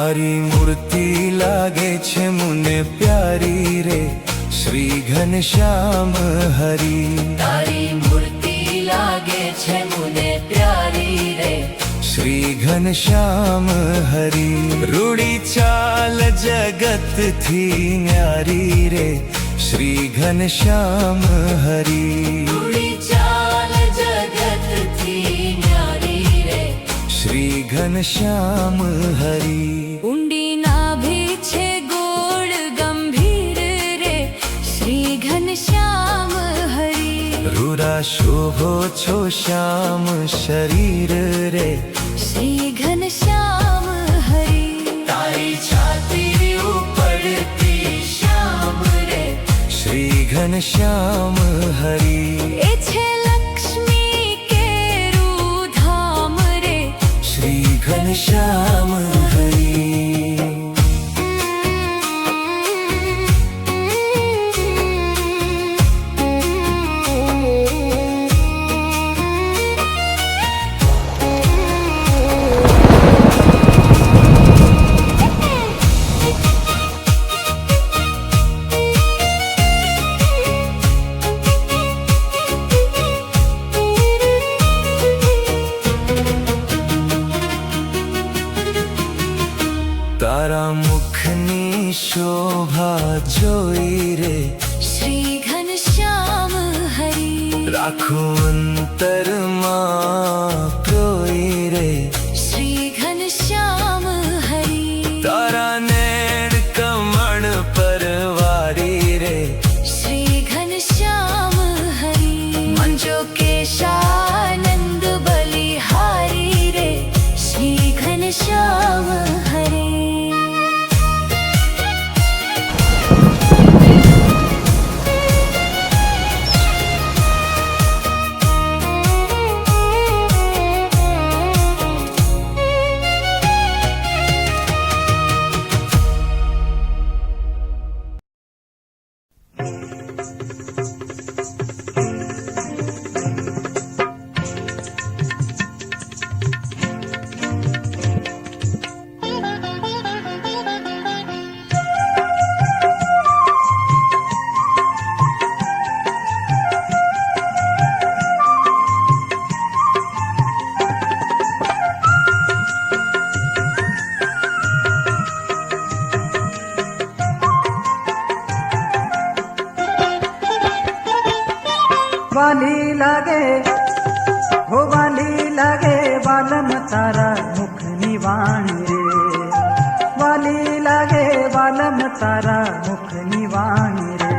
તારી મૂર્તિ લાગે છે મને પ્યારી રે શ્રી ઘનશ્યામ હરી. તારી મૂર્તિ લાગે છે મને પ્યારી રે શ્રી ઘનશ્યામ હરી. રૂડી ચાલ જગત થી ન્યારી રે શ્રી ઘનશ્યામ હરી. રૂડી ચાલ જગતથી ન્યારી રે શ્રી ઘનશ્યામ હરી. ઊંડી નાભી છે ગોળ ગંભીર રે શ્રી ઘનશ્યામ હરી. રૂરા શોભો છો શ્યામ શરીર રે શ્રી ઘનશ્યામ હરી. તારી છાતી ઉપરથી શ્યામ રે શ્રી ઘનશ્યામ હરી. એ છે લક્ષ્મી કેરું ધામ રે શ્રી ઘનશ્યામ હરી. તારા મુખની શોભા જોઈ રે શ્રી ઘનશ્યામ હરી. રાખો અંતરમાં પ્રોઈ રે શ્રી ઘનશ્યામ હરી. તારા નેણ કમળ પરવારી રે શ્રી ઘનશ્યામ હરી. મંજો કેશાનંદ બલિહારી રે શ્રી ઘનશ્યામ હરી. વાલી લાગે હો વાલી લાગે વાલમ તારા મુખની વાણી રે. વાલી લાગે વાલમ તારા મુખની વાણી રે.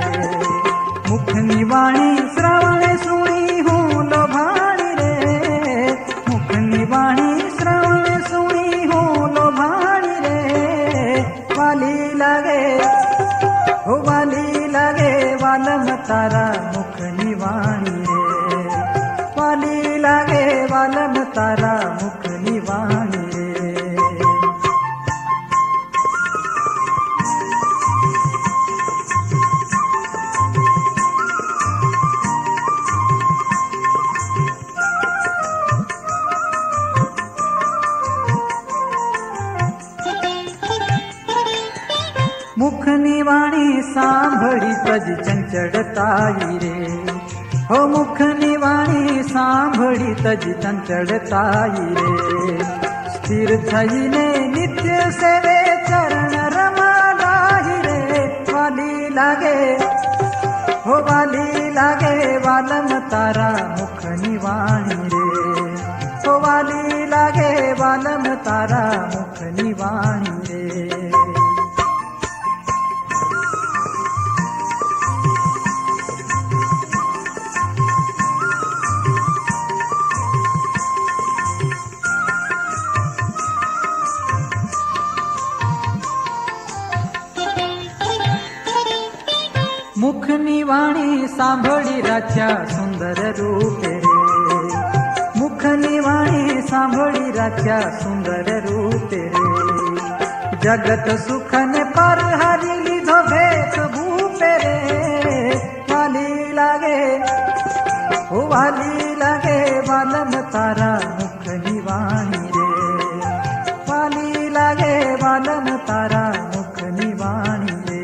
મુખની વાણી શ્રવણે સુણી હું લોભાણી રે. મુખની વાણી શ્રવણે સુણી હું લોભાણી રે. વાલી લાગે હો વાલી લાગે વાલમ તારા મુખની વાણી રે. વાલી લાગે વાલમ તારા મુખની વાણી રે. મુખની વાણી સાંભળી તજ ચંચળતાઈ રે. હો મુખની વાણી સાંભળી તજ ચંચળતાઈ રે. સ્થિર થઈને નિત્ય સેવે ચરણ રમાડાઈ રે. વાલી લાગે હો વાલી લાગે વાલમ તારા મુખની વાણી રે. હો વાલી લાગે વાલમ તારા મુખની વાણી રે. મુખની વાણી સાંભળી રાખ્યા સુંદર રૂપે રે. મુખની વાણી સાંભળી રાખ્યા સુંદર રૂપે રે. જગત સુખ ને પર હરી લીધો ભેટ ભૂપે રે. વાલી લાગે ઓ વાલી લાગે વાલમ તારા મુખની વાણી રે. વાલી લાગે વાલમ તારા મુખની વાણી રે.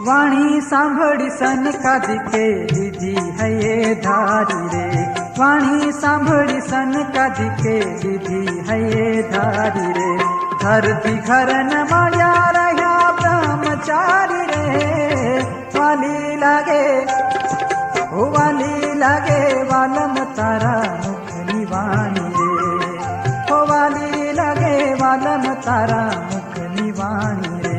વાણી સાંભળી સનકાદિકે લીધી હૈયે ધારી રે. વાણી સાંભળી સનકાદિકે લીધી હૈયે ધારી રે. ધરતી ઘર ન મળ્યા રહ્યા બ્રહ્મચારી રે. વાલી લાગે ઓ વાલી લાગે વાલમ તારા મુખની વાણી રે. ઓ વાલી લાગે વાલમ તારા મુખની વાણી રે.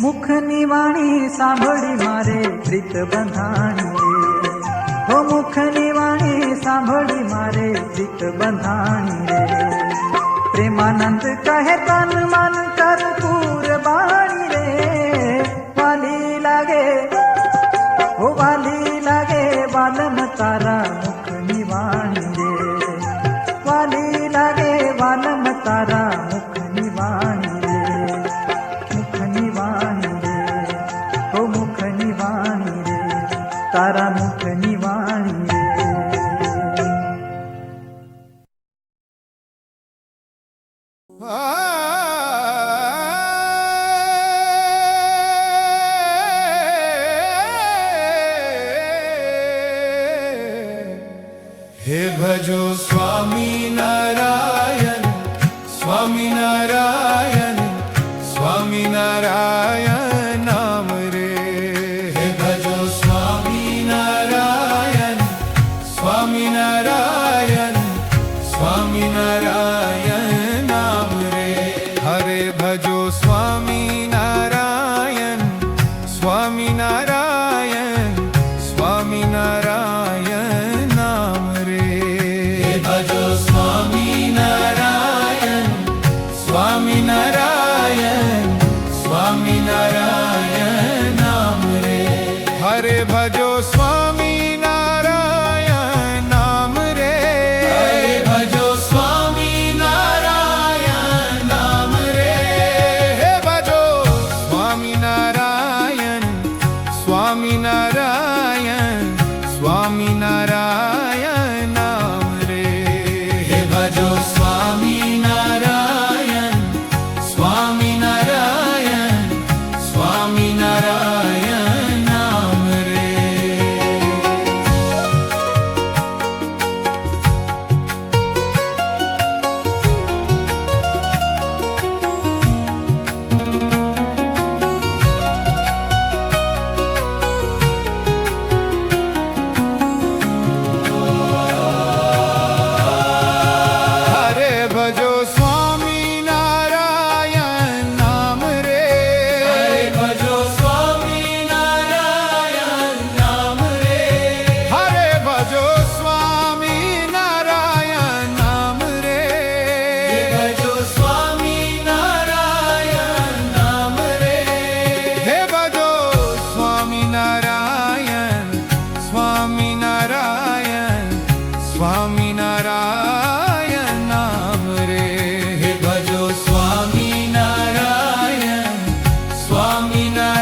મુખની વાણી સાંભળી મારે પ્રીત બંધાણી રે. હો મુખની વાણી સાંભળી મારે પ્રીત બંધાણી રે. પ્રેમાનંદ કહે તન મન કર્પૂર બાણી રે. વાલી લાગે હો વાલી લાગે વાલમ તારા મુખની વાણી રે. વાલી લાગે વાલમ તારા મુખની વાણી રે. મુખની વાણી રે. હો મુખની વાણી રે. તારા મુખની વાણી રે. हे भजो स्वामी नारायण स्वामी नारायण स्वामी नारायण नाम रे. हे भजो स्वामी नारायण स्वामी नारायण स्वामी नारायण नाम रे. हरे भजो स्वामी नारायण स्वामी नारायण स्वामी नारायण नाम रे. हे भजो स्वामी नारायण स्वामी नारायण स्वामी नारायण नाम रे. हरे भजो स्वामी नारायण नाम रे. हरे भजो स्वामी नारायण नाम रे. हे भजो स्वामी नारायण स्वामी नारायण स्वामी नारायण नाम रे. हे भजो स्वामी नारायण स्वामी नारायण स्वामी नारायण नाम रे. हरे भजो स्वामी नारायण नाम रे. हरे भजो स्वामी नारायण नाम रे. हरे भजो स्वामी नारायण नाम रे. हे भजो स्वामी नारायण नाम रे. हे भजो स्वामी नारायण स्वामी नारायण स्वामी नारायण नाम रे. हे भजो स्वामी नारायण स्वामी नारायण